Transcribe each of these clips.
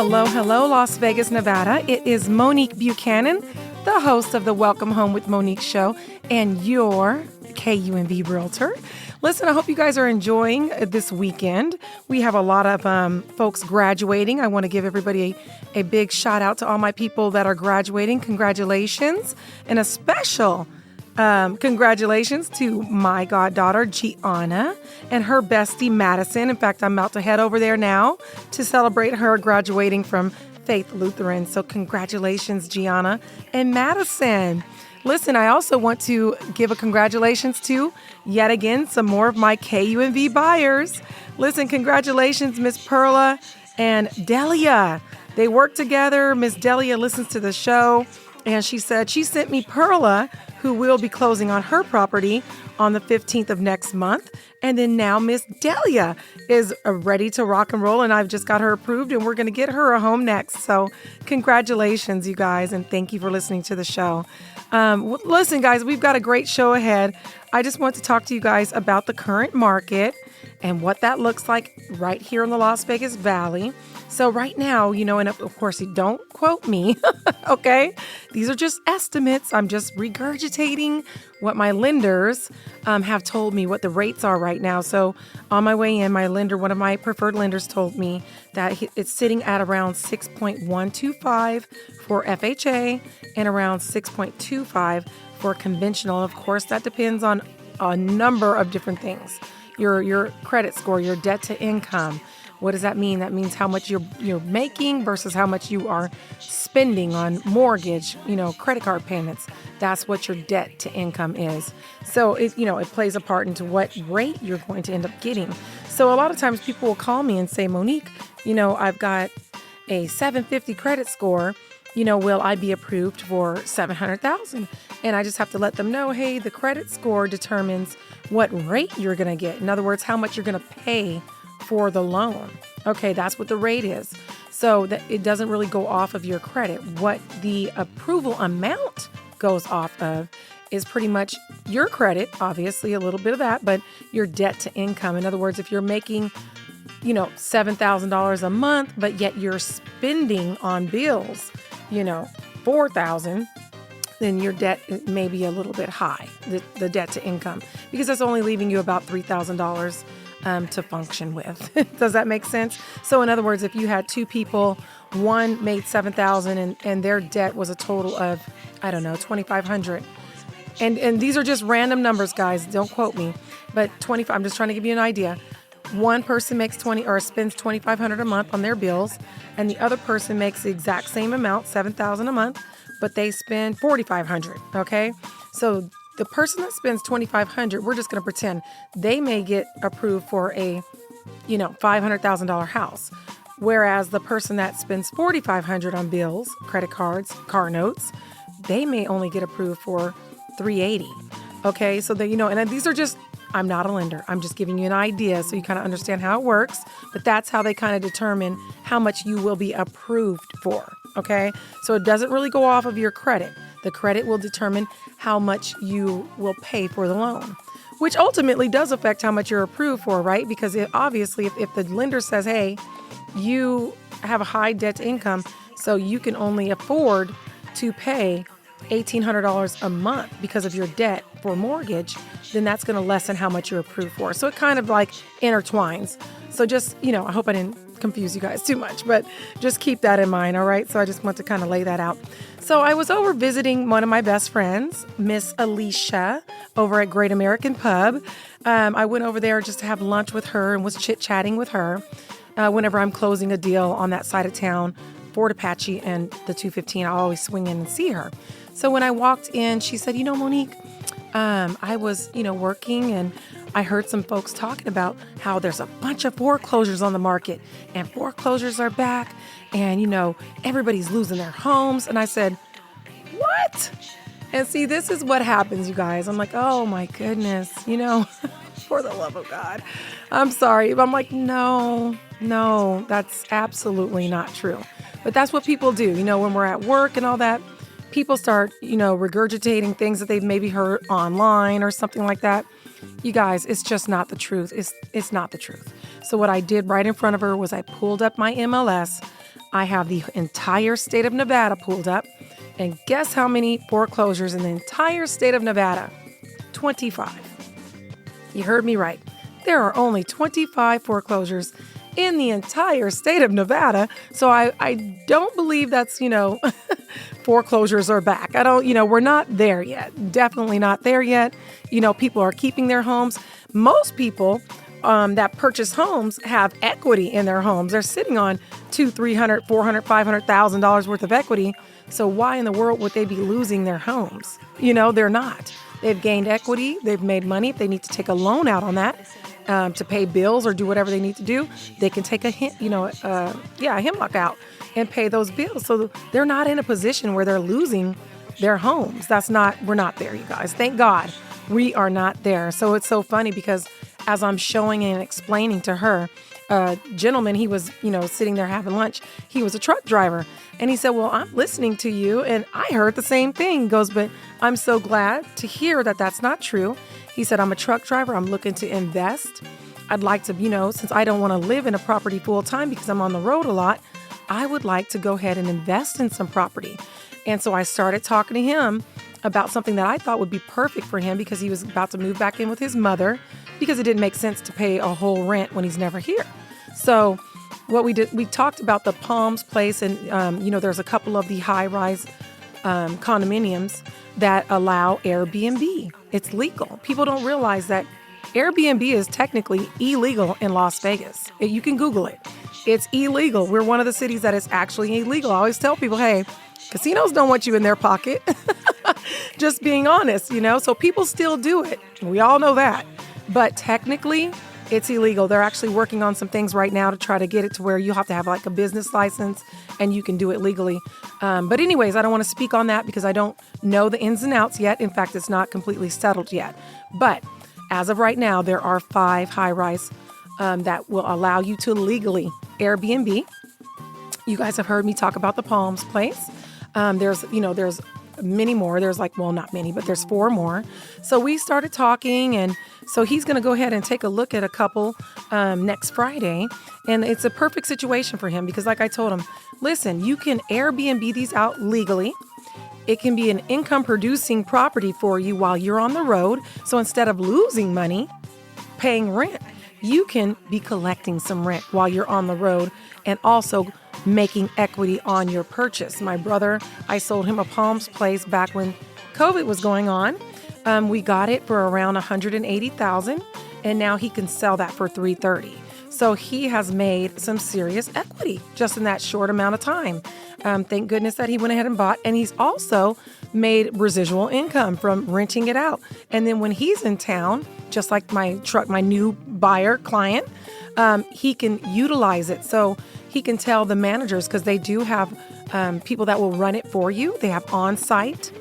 Hello, hello, Las Vegas, Nevada. It is Monique Buchanan, the host of the Welcome Home with Monique show, and your KUNV Realtor. Listen, I hope you guys are enjoying this weekend. We have a lot of folks graduating. I want to give everybody a big shout out to all my people that are graduating. Congratulations. And a special congratulations to my goddaughter, Gianna, and her bestie, Madison. In fact, I'm about to head over there now to celebrate her graduating from Faith Lutheran. So congratulations, Gianna and Madison. Listen, I also want to give a congratulations to, yet again, some more of my KUNV buyers. Listen, congratulations, Miss Perla and Delia. They work together. Miss Delia listens to the show, and she said she sent me Perla, who will be closing on her property on the 15th of next month. And then now Miss Delia is ready to rock and roll, and I've just got her approved, and we're going to get her a home next. So congratulations, you guys, and thank you for listening to the show. Listen, guys, we've got a great show ahead. I just want to talk to you guys about the current market and what that looks like right here in the Las Vegas Valley. So right now, and of course, you don't quote me, okay? These are just estimates. I'm just regurgitating what my lenders have told me what the rates are right now. So on my way in, one of my preferred lenders told me that it's sitting at around 6.125 for FHA and around 6.25 for conventional. Of course, that depends on a number of different things. Your credit score, your debt to income. What does that mean? That means how much you're making versus how much you are spending on mortgage, credit card payments. That's what your debt to income is. So it plays a part into what rate you're going to end up getting. So a lot of times people will call me and say, Monique, I've got a 750 credit score. Will I be approved for $700,000? And I just have to let them know, hey, the credit score determines what rate you're going to get. In other words, how much you're going to pay for the loan. Okay, that's what the rate is. So that it doesn't really go off of your credit. What the approval amount goes off of is pretty much your credit, obviously a little bit of that, but your debt to income. In other words, if you're making, $7,000 a month, but yet you're spending on bills, $4,000, then your debt may be a little bit high, the debt to income, because that's only leaving you about $3,000 to function with. Does that make sense? So in other words, if you had two people, one made $7,000 and their debt was a total of, $2,500. And these are just random numbers, guys. Don't quote me. But 25, I'm just trying to give you an idea. One person makes spends $2,500 a month on their bills, and the other person makes the exact same amount, $7,000 a month, but they spend $4,500. Okay, so the person that spends $2,500, we're just going to pretend they may get approved for a, $500,000 house, whereas the person that spends $4,500 on bills, credit cards, car notes, they may only get approved for $380. Okay, so and these are just. I'm not a lender. I'm just giving you an idea so you kind of understand how it works. But that's how they kind of determine how much you will be approved for. Okay? So it doesn't really go off of your credit. The credit will determine how much you will pay for the loan, which ultimately does affect how much you're approved for, right? Because obviously, if the lender says, hey, you have a high debt to income, so you can only afford to pay $1,800 a month because of your debt for mortgage, then that's going to lessen how much you're approved for. So it kind of like intertwines. So just, I hope I didn't confuse you guys too much, but just keep that in mind, all right? So I just want to kind of lay that out. So I was over visiting one of my best friends, Miss Alicia, over at Great American Pub. I went over there just to have lunch with her and was chit-chatting with her whenever I'm closing a deal on that side of town, Fort Apache and the 215. I always swing in and see her. So when I walked in, she said, Monique, I was, working and I heard some folks talking about how there's a bunch of foreclosures on the market and foreclosures are back and, everybody's losing their homes. And I said, what? And see, this is what happens, you guys. I'm like, oh my goodness, for the love of God. I'm sorry. But I'm like, no, that's absolutely not true. But that's what people do, when we're at work and all that. People start, regurgitating things that they've maybe heard online or something like that. You guys, it's just not the truth. It's not the truth. So what I did right in front of her was I pulled up my MLS. I have the entire state of Nevada pulled up. And guess how many foreclosures in the entire state of Nevada? 25. You heard me right. There are only 25 foreclosures in the entire state of Nevada. So I don't believe that's, foreclosures are back. I don't, we're not there yet. Definitely not there yet. People are keeping their homes. Most people that purchase homes have equity in their homes. They're sitting on $200,000, $300,000, $400,000, $500,000 worth of equity. So why in the world would they be losing their homes? They're not. They've gained equity. They've made money. If they need to take a loan out on that to pay bills or do whatever they need to do, they can take a HEMLOC out and pay those bills. So they're not in a position where they're losing their homes. We're not there, you guys. Thank God we are not there. So it's so funny because as I'm showing and explaining to her, a gentleman, he was, sitting there having lunch. He was a truck driver. And he said, well, I'm listening to you. And I heard the same thing. He goes, but I'm so glad to hear that that's not true. He said, I'm a truck driver. I'm looking to invest. I'd like to, since I don't want to live in a property full time because I'm on the road a lot, I would like to go ahead and invest in some property. And so I started talking to him about something that I thought would be perfect for him because he was about to move back in with his mother because it didn't make sense to pay a whole rent when he's never here. So what we did, we talked about the Palms place and, there's a couple of the high-rise condominiums that allow Airbnb. It's legal. People don't realize that Airbnb is technically illegal in Las Vegas. You can Google it. It's illegal. We're one of the cities that is actually illegal. I always tell people, hey, casinos don't want you in their pocket. Just being honest, so people still do it. We all know that. But technically, it's illegal. They're actually working on some things right now to try to get it to where you have to have like a business license and you can do it legally. But anyways, I don't want to speak on that because I don't know the ins and outs yet. In fact, it's not completely settled yet. But as of right now, there are 5 high-rise that will allow you to legally Airbnb. You guys have heard me talk about the Palms place. There's many more. There's not many, but there's 4 more. So we started talking, and so he's going to go ahead and take a look at a couple next Friday. And it's a perfect situation for him because like I told him, listen, you can Airbnb these out legally. It can be an income producing property for you while you're on the road. So instead of losing money paying rent, you can be collecting some rent while you're on the road and also making equity on your purchase. My brother, I sold him a Palms place back when COVID was going on. We got it for around $180,000, and now he can sell that for $330,000. So he has made some serious equity just in that short amount of time. Thank goodness that he went ahead and bought, and he's also made residual income from renting it out. And then when he's in town, just like my new buyer client, he can utilize it. So he can tell the managers, because they do have people that will run it for you. They have on-site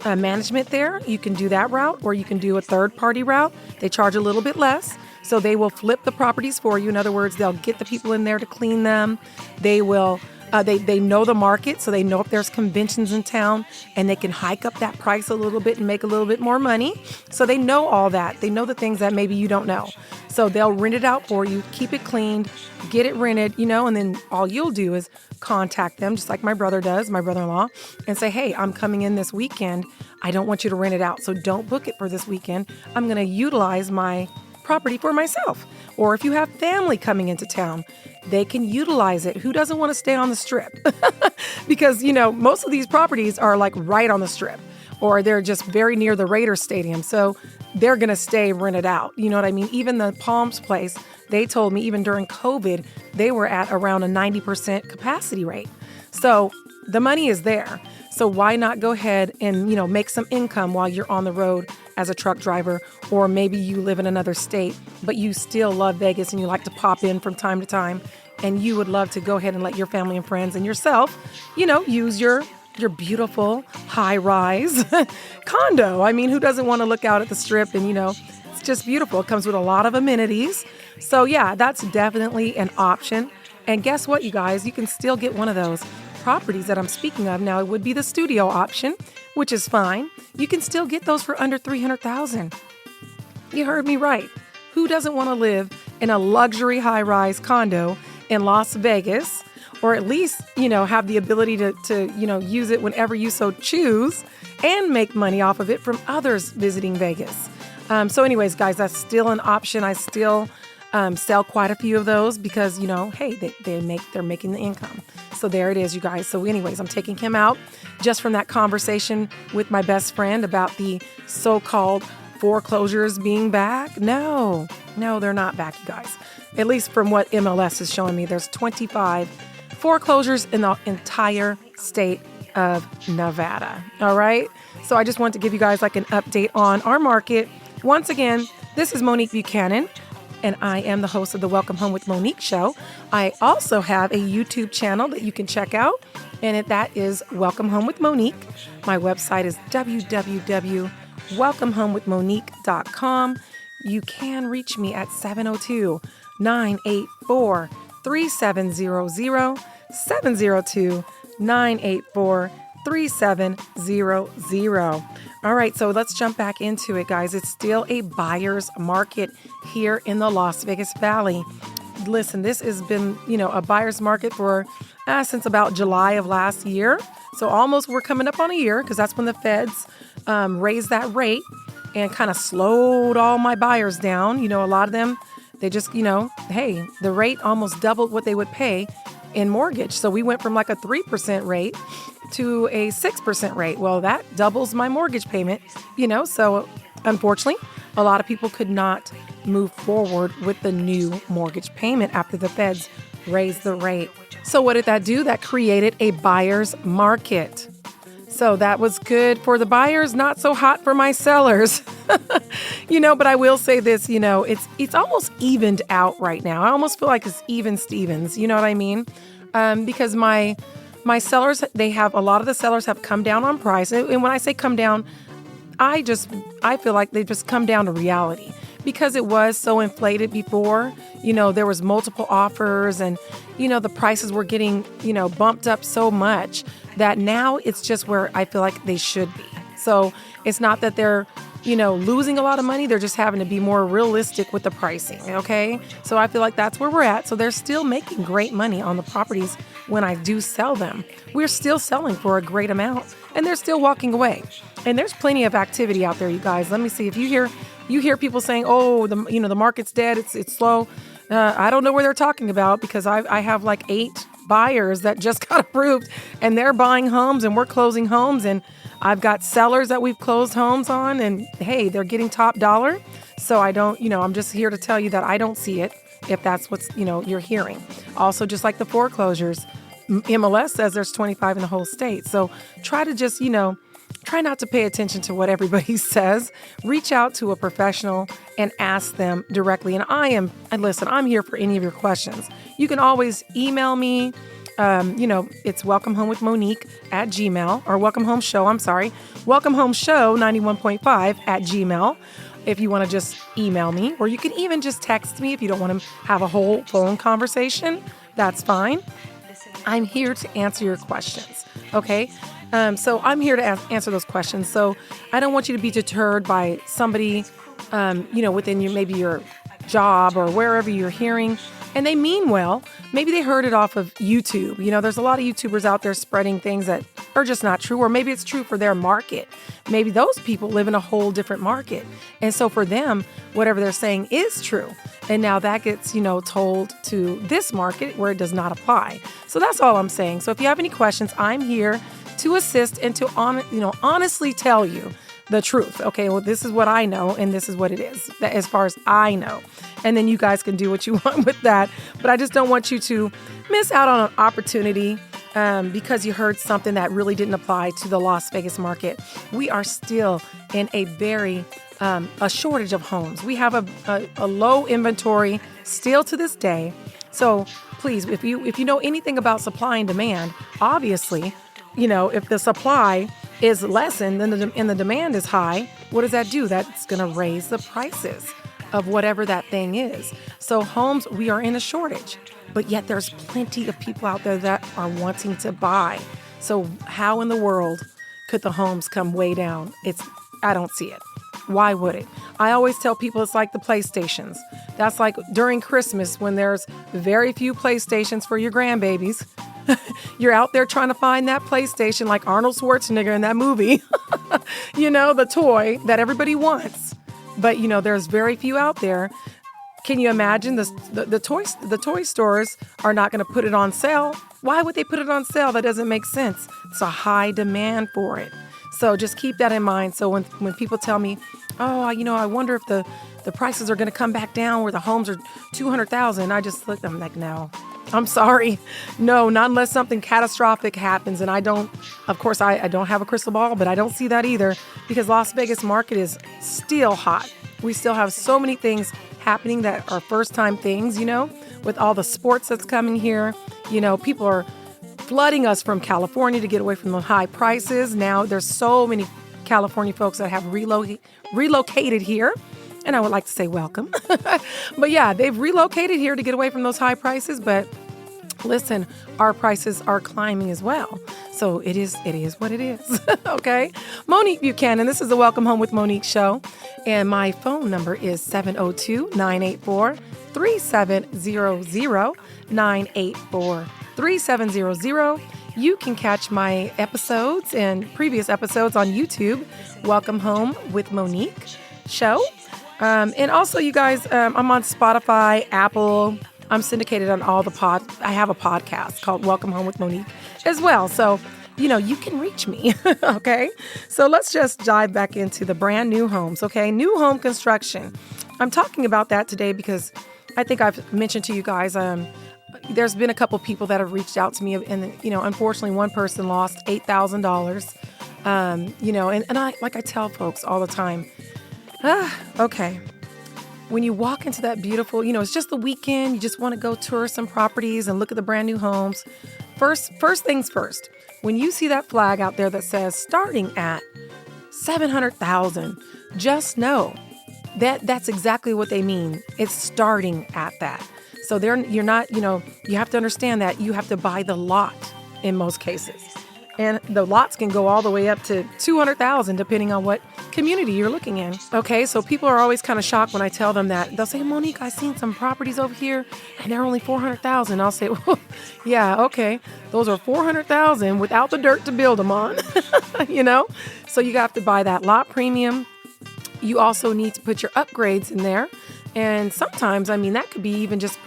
management there. You can do that route, or you can do a third-party route. They charge a little bit less. So they will flip the properties for you. In other words, they'll get the people in there to clean them. They will, they know the market, so they know if there's conventions in town, and they can hike up that price a little bit and make a little bit more money. So they know all that. They know the things that maybe you don't know. So they'll rent it out for you, keep it cleaned, get it rented, and then all you'll do is contact them, just like my brother does, my brother-in-law, and say, hey, I'm coming in this weekend. I don't want you to rent it out, so don't book it for this weekend. I'm going to utilize my property for myself. Or if you have family coming into town, they can utilize it. Who doesn't want to stay on the strip? Because, most of these properties are like right on the strip, or they're just very near the Raiders stadium. So they're going to stay rented out. You know what I mean? Even the Palms place, they told me even during COVID, they were at around a 90% capacity rate. So the money is there. So why not go ahead and, make some income while you're on the road as a truck driver, or maybe you live in another state, but you still love Vegas and you like to pop in from time to time, and you would love to go ahead and let your family and friends and yourself, use your beautiful high-rise condo. I mean, who doesn't want to look out at the strip and, it's just beautiful. It comes with a lot of amenities. So yeah, that's definitely an option. And guess what, you guys? You can still get one of those properties that I'm speaking of. Now, it would be the studio option, which is fine. You can still get those for under $300,000. You heard me right. Who doesn't want to live in a luxury high-rise condo in Las Vegas, or at least, have the ability to use it whenever you so choose and make money off of it from others visiting Vegas. So anyways, guys, that's still an option. I still sell quite a few of those because, hey, they're making the income. So there it is, you guys. So anyways, I'm taking him out just from that conversation with my best friend about the so-called foreclosures being back. No, they're not back, you guys. At least from what MLS is showing me, there's 25 foreclosures in the entire state of Nevada. All right. So I just want to give you guys like an update on our market. Once again, this is Monique Buchanan, and I am the host of the Welcome Home with Monique show. I also have a YouTube channel that you can check out, and that is Welcome Home with Monique. My website is www.welcomehomewithmonique.com. You can reach me at 702-984-3700, 702-984-3700. All right, so let's jump back into it, guys. It's still a buyer's market here in the Las Vegas Valley. Listen, this has been, a buyer's market for since about July of last year. So almost we're coming up on a year because that's when the feds raised that rate and kind of slowed all my buyers down. A lot of them, they just, hey, the rate almost doubled what they would pay in mortgage. So we went from like a 3% rate to a 6% rate. Well, that doubles my mortgage payment, so unfortunately, a lot of people could not move forward with the new mortgage payment after the feds raised the rate. So what did that do? That created a buyer's market. So that was good for the buyers, not so hot for my sellers. But I will say this, it's almost evened out right now. I almost feel like it's even Stevens, you know what I mean? Because my sellers, a lot of the sellers have come down on price. And when I say come down, I feel like they've just come down to reality because it was so inflated before. There was multiple offers and, the prices were getting, bumped up so much that now it's just where I feel like they should be. So it's not that they're, losing a lot of money. They're just having to be more realistic with the pricing. Okay. So I feel like that's where we're at. So they're still making great money on the properties when I do sell them. We're still selling for a great amount and they're still walking away. And there's plenty of activity out there, you guys. Let me see if you hear people saying, oh, the market's dead. It's slow. I don't know where they're talking about because I have like 8 buyers that just got approved and they're buying homes and we're closing homes, and I've got sellers that we've closed homes on, and hey, they're getting top dollar. So I don't, I'm just here to tell you that I don't see it if that's what's, you're hearing. Also, just like the foreclosures, MLS says there's 25 in the whole state. So try to just, try not to pay attention to what everybody says. Reach out to a professional and ask them directly. And I'm here for any of your questions. You can always email me. It's welcomehomewithmonique@gmail, or welcomehomeshow91.5 if you want to just email me, or you can even just text me if you don't want to have a whole phone conversation. That's fine. I'm here to answer your questions. Okay. So I'm here to answer those questions. So I don't want you to be deterred by somebody, within maybe your job or wherever you're hearing, and they mean well. Maybe they heard it off of YouTube. There's a lot of YouTubers out there spreading things that are just not true, or maybe it's true for their market. Maybe those people live in a whole different market. And so for them, whatever they're saying is true. And now that gets, told to this market where it does not apply. So that's all I'm saying. So if you have any questions, I'm here to assist and to honestly tell you the truth. Okay, well, this is what I know, and this is what it is, as far as I know. And then you guys can do what you want with that. But I just don't want you to miss out on an opportunity because you heard something that really didn't apply to the Las Vegas market. We are still in a very a shortage of homes. We have a low inventory still to this day. So please, if you know anything about supply and demand, obviously, if the supply is lessened and the demand is high, what does that do? That's going to raise the prices of whatever that thing is. So homes, we are in a shortage, but yet there's plenty of people out there that are wanting to buy. So how in the world could the homes come way down? I don't see it. Why would it? I always tell people it's like the PlayStations. That's like during Christmas when there's very few PlayStations for your grandbabies. You're out there trying to find that PlayStation like Arnold Schwarzenegger in that movie, the toy that everybody wants. But, there's very few out there. Can you imagine the toy stores are not going to put it on sale? Why would they put it on sale? That doesn't make sense. It's a high demand for it. So just keep that in mind. So when people tell me, oh, I wonder if the prices are going to come back down where the homes are $200,000, I just look at them like, no, I'm sorry. No, not unless something catastrophic happens. And I don't have a crystal ball, but I don't see that either because Las Vegas market is still hot. We still have so many things happening that are first time things, with all the sports that's coming here. People are flooding us from California to get away from the high prices. Now there's so many California folks that have relocated here. And I would like to say welcome. But yeah, they've relocated here to get away from those high prices. But listen, our prices are climbing as well. So it is what it is. Okay. Monique Buchanan, this is the Welcome Home with Monique show. And my phone number is 702-984-3700, 984-3700. You can catch my episodes and previous episodes on YouTube, Welcome Home with Monique show. And also, you guys, I'm on Spotify, Apple. I'm syndicated on all I have a podcast called Welcome Home with Monique as well. So, you can reach me. Okay. So let's just dive back into the brand new homes. Okay. New home construction. I'm talking about that today because I think I've mentioned to you guys, there's been a couple people that have reached out to me and, unfortunately one person lost $8,000. And I tell folks all the time, okay. When you walk into that beautiful, it's just the weekend, you just want to go tour some properties and look at the brand new homes. First things first, when you see that flag out there that says starting at $700,000, just know that that's exactly what they mean. It's starting at that. So you're not, you have to understand that you have to buy the lot in most cases. And the lots can go all the way up to $200,000 depending on what community you're looking in. Okay, so people are always kind of shocked when I tell them that. They'll say, Monique, I've seen some properties over here and they're only $400,000. I'll say, well, yeah, okay. Those are $400,000 without the dirt to build them on, So you have to buy that lot premium. You also need to put your upgrades in there. And sometimes, that could be even just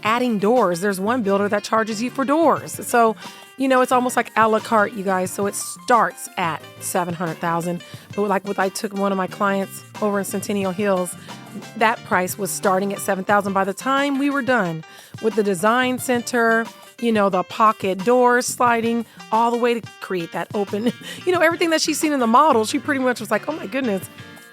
adding doors. There's one builder that charges you for doors. So, it's almost like a la carte, you guys. So it starts at $700,000. But what I took one of my clients over in Centennial Hills, that price was starting at $7,000 by the time we were done with the design center, the pocket doors sliding all the way to create that open, everything that she's seen in the model. She pretty much was like, oh my goodness.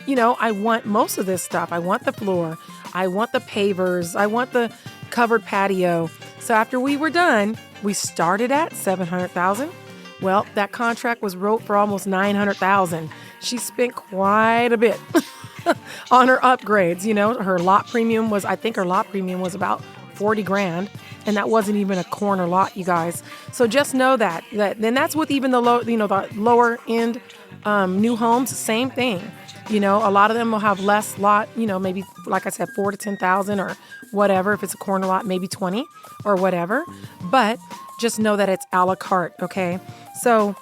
I want most of this stuff. I want the floor. I want the pavers. I want the covered patio. So after we were done, we started at $700,000. Well, that contract was wrote for almost $900,000. She spent quite a bit on her upgrades. Her lot premium was about $40,000. And that wasn't even a corner lot, you guys. So just know that then that's with even the lower end new homes, same thing. A lot of them will have less lot, maybe, like I said, 4,000 to 10,000 or whatever. If it's a corner lot, maybe 20 or whatever. But just know that it's a la carte, okay? So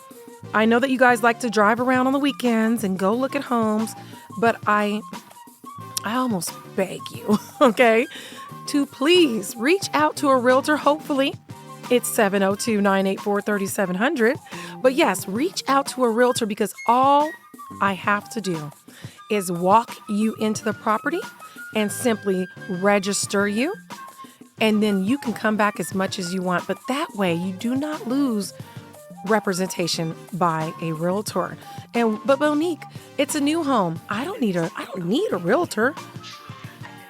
I know that you guys like to drive around on the weekends and go look at homes, but I almost beg you, okay, to please reach out to a realtor. Hopefully it's 702-984-3700. But yes, reach out to a realtor because all I have to do is walk you into the property and simply register you. And then you can come back as much as you want. But that way you do not lose representation by a realtor. But Monique, it's a new home. I don't need a realtor.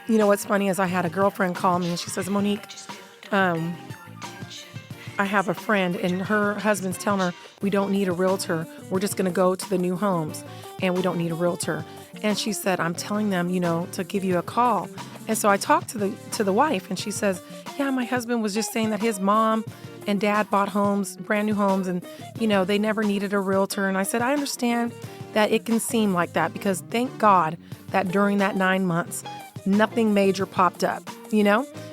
What's funny is I had a girlfriend call me and she says, Monique, I have a friend and her husband's telling her we don't need a realtor. We're just going to go to the new homes and we don't need a realtor. And she said, I'm telling them, to give you a call. And so I talked to the wife and she says, yeah, my husband was just saying that his mom and dad bought homes, brand new homes, and, they never needed a realtor. And I said, I understand that it can seem like that because thank God that during that 9 months, nothing major popped up,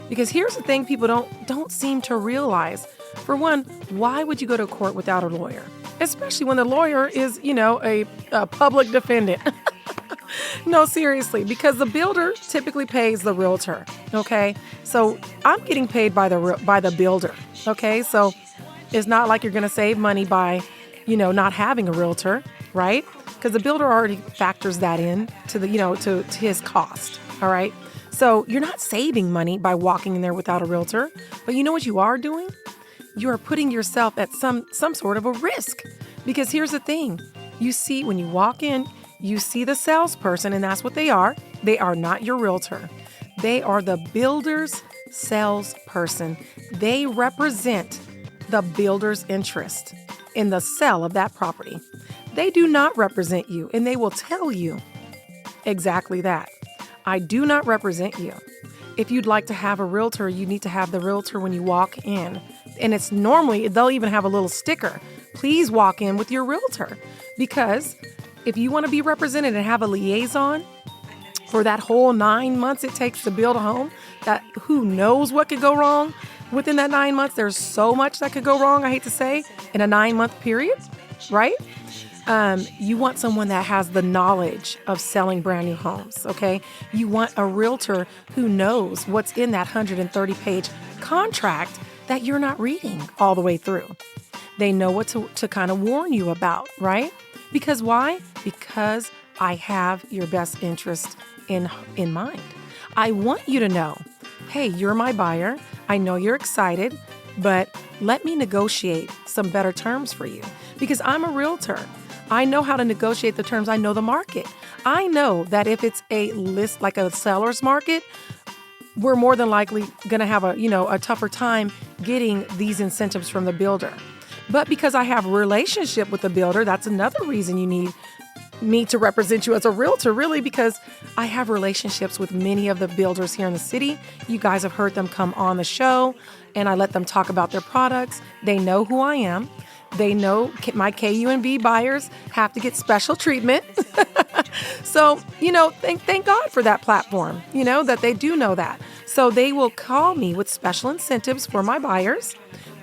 because here's the thing people don't seem to realize. For one, why would you go to court without a lawyer? Especially when the lawyer is, a public defendant. No, seriously, because the builder typically pays the realtor, okay? So I'm getting paid by the builder, okay? So it's not like you're going to save money by, not having a realtor, right? Because the builder already factors that in to to his cost, all right? So you're not saving money by walking in there without a realtor, but you know what you are doing? You are putting yourself at some sort of a risk. Because here's the thing, you see, when you walk in, you see the salesperson, and that's what they are. They are not your realtor. They are the builder's salesperson. They represent the builder's interest in the sale of that property. They do not represent you, and they will tell you exactly that. I do not represent you. If you'd like to have a realtor, you need to have the realtor when you walk in. And it's normally, they'll even have a little sticker. Please walk in with your realtor. Because if you want to be represented and have a liaison for that whole 9 months it takes to build a home, that who knows what could go wrong within that 9 months. There's so much that could go wrong, I hate to say, in a 9-month period, right? You want someone that has the knowledge of selling brand new homes, okay? You want a realtor who knows what's in that 130-page contract that you're not reading all the way through. They know what to kind of warn you about, right? Because why? Because I have your best interest in mind. I want you to know, hey, you're my buyer. I know you're excited, but let me negotiate some better terms for you because I'm a realtor. I know how to negotiate the terms. I know the market. I know that if it's a list like a seller's market, we're more than likely going to have a tougher time getting these incentives from the builder. But because I have a relationship with the builder, that's another reason you need me to represent you as a realtor, really, because I have relationships with many of the builders here in the city. You guys have heard them come on the show, and I let them talk about their products. They know who I am. They know my KUNB buyers have to get special treatment. So, thank God for that platform, that they do know that. So they will call me with special incentives for my buyers.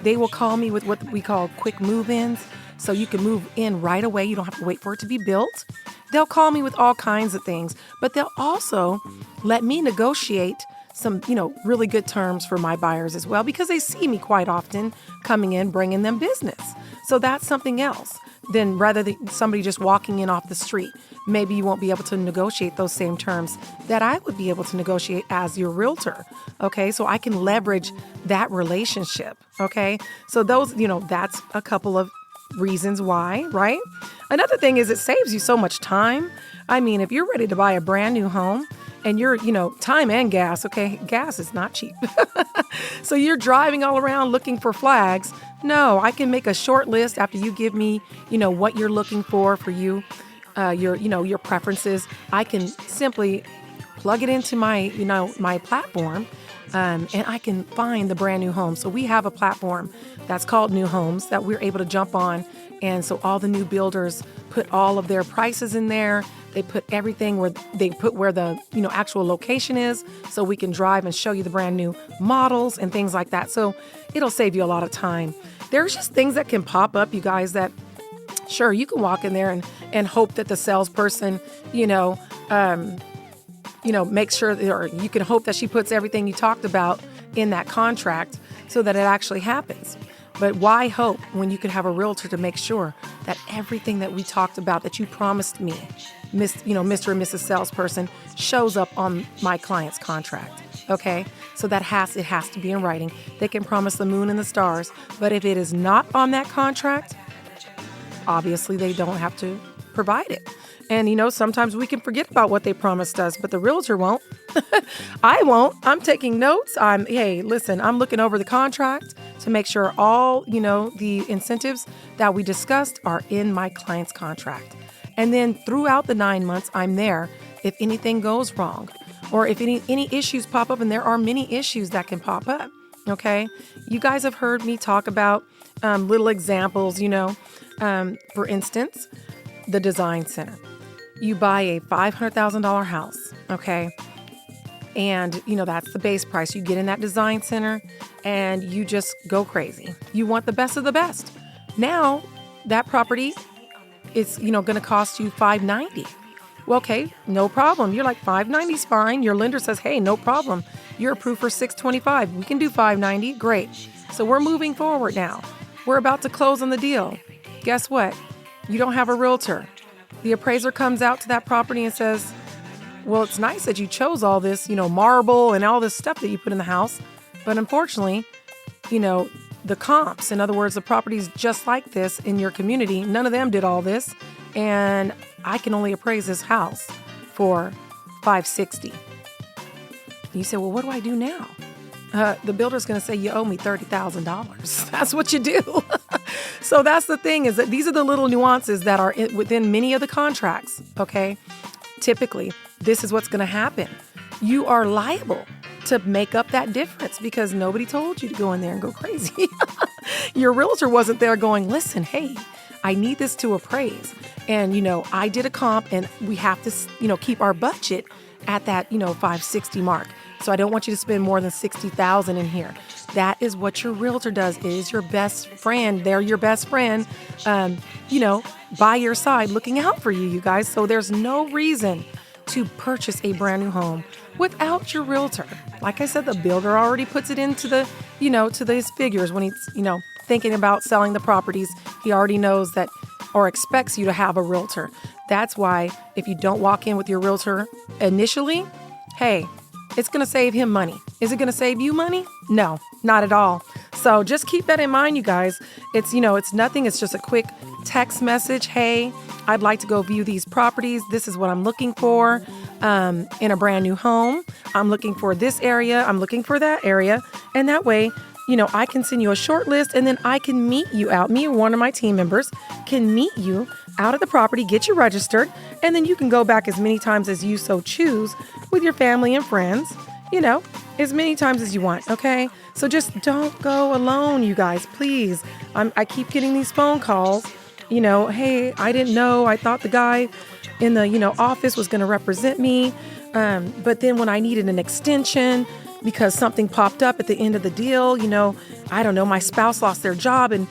They will call me with what we call quick move-ins. So you can move in right away. You don't have to wait for it to be built. They'll call me with all kinds of things, but they'll also let me negotiate some, really good terms for my buyers as well, because they see me quite often coming in, bringing them business. So that's something else than rather than somebody just walking in off the street. Maybe you won't be able to negotiate those same terms that I would be able to negotiate as your realtor. Okay, so I can leverage that relationship. Okay, so those, that's a couple of reasons why, right? Another thing is it saves you so much time. I mean, if you're ready to buy a brand new home and you're, time and gas, okay, gas is not cheap. So you're driving all around looking for flags. No, I can make a short list after you give me, what you're looking for you, your preferences. I can simply plug it into my, my platform, and I can find the brand new home. So we have a platform that's called New Homes that we're able to jump on. And so all the new builders put all of their prices in there. They put everything where the, actual location is, so we can drive and show you the brand new models and things like that. So it'll save you a lot of time. There's just things that can pop up, you guys, that sure, you can walk in there and hope that the salesperson, make sure, or you can hope that she puts everything you talked about in that contract so that it actually happens. But why hope when you could have a realtor to make sure that everything that we talked about that you promised me, Mr. and Mrs. Salesperson, shows up on my client's contract? Okay, so it has to be in writing. They can promise the moon and the stars, but if it is not on that contract, obviously they don't have to provide it. And, sometimes we can forget about what they promised us, but the realtor won't. I won't. I'm taking notes. I'm looking over the contract to make sure all, the incentives that we discussed are in my client's contract. And then throughout the 9 months, I'm there if anything goes wrong or if any issues pop up, and there are many issues that can pop up. Okay. You guys have heard me talk about little examples, for instance, the design center. You buy a $500,000 house, okay? And, that's the base price. You get in that design center and you just go crazy. You want the best of the best. Now, that property is, going to cost you $590. Well, okay, no problem. You're like, $590 is fine. Your lender says, hey, no problem. You're approved for $625. We can do $590. Great. So we're moving forward now. We're about to close on the deal. Guess what? You don't have a realtor. The appraiser comes out to that property and says, well, it's nice that you chose all this, marble and all this stuff that you put in the house. But unfortunately, the comps, in other words, the properties just like this in your community, none of them did all this. And I can only appraise this house for $560. You say, well, what do I do now? The builder's going to say, you owe me $30,000. That's what you do. So that's the thing, is that these are the little nuances that are within many of the contracts, okay? Typically, this is what's going to happen. You are liable to make up that difference because nobody told you to go in there and go crazy. Your realtor wasn't there going, listen, hey, I need this to appraise. And, I did a comp and we have to, keep our budget at that, $560 mark. So I don't want you to spend more than $60,000 in here. That is what your realtor does. It is your best friend. They're your best friend, by your side looking out for you, you guys. So there's no reason to purchase a brand new home without your realtor. Like I said, the builder already puts it into the, to these figures when he's, thinking about selling the properties. He already knows that or expects you to have a realtor. That's why if you don't walk in with your realtor initially, hey, it's going to save him money. Is it going to save you money? No, not at all. So just keep that in mind, you guys. It's, it's nothing. It's just a quick text message. Hey, I'd like to go view these properties. This is what I'm looking for in a brand new home. I'm looking for this area. I'm looking for that area. And that way, I can send you a short list and then I can meet you out. Me and one of my team members can meet you out at the property, get you registered, and then you can go back as many times as you so choose with your family and friends, as many times as you want, okay? So just don't go alone, you guys, please. I keep getting these phone calls, hey, I didn't know. I thought the guy in the, office was going to represent me. But then when I needed an extension, because something popped up at the end of the deal, I don't know, my spouse lost their job and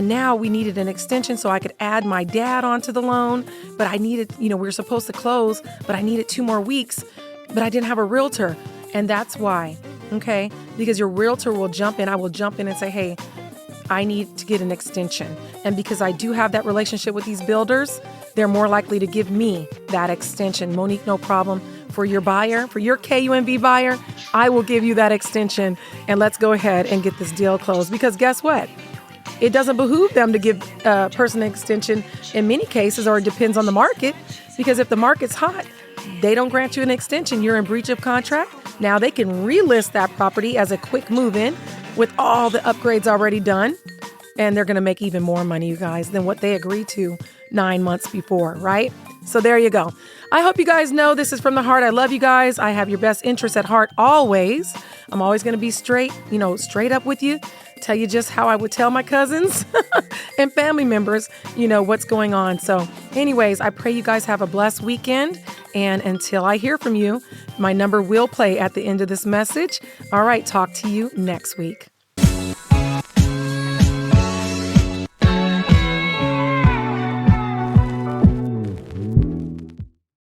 now we needed an extension so I could add my dad onto the loan. But I needed, we were supposed to close, but I needed 2 more weeks, but I didn't have a realtor. And that's why, okay? Because your realtor will jump in. I will jump in and say, hey, I need to get an extension. And because I do have that relationship with these builders, they're more likely to give me that extension. Monique, no problem. For your buyer, for your KUMB buyer, I will give you that extension and let's go ahead and get this deal closed. Because guess what? It doesn't behoove them to give a person an extension in many cases, or it depends on the market. Because if the market's hot, they don't grant you an extension. You're in breach of contract. Now they can relist that property as a quick move-in with all the upgrades already done. And they're going to make even more money, you guys, than what they agreed to 9 months before, right? So there you go. I hope you guys know this is from the heart. I love you guys. I have your best interests at heart always. I'm always going to be straight up with you, tell you just how I would tell my cousins and family members, what's going on. So anyways, I pray you guys have a blessed weekend. And until I hear from you, my number will play at the end of this message. All right, talk to you next week.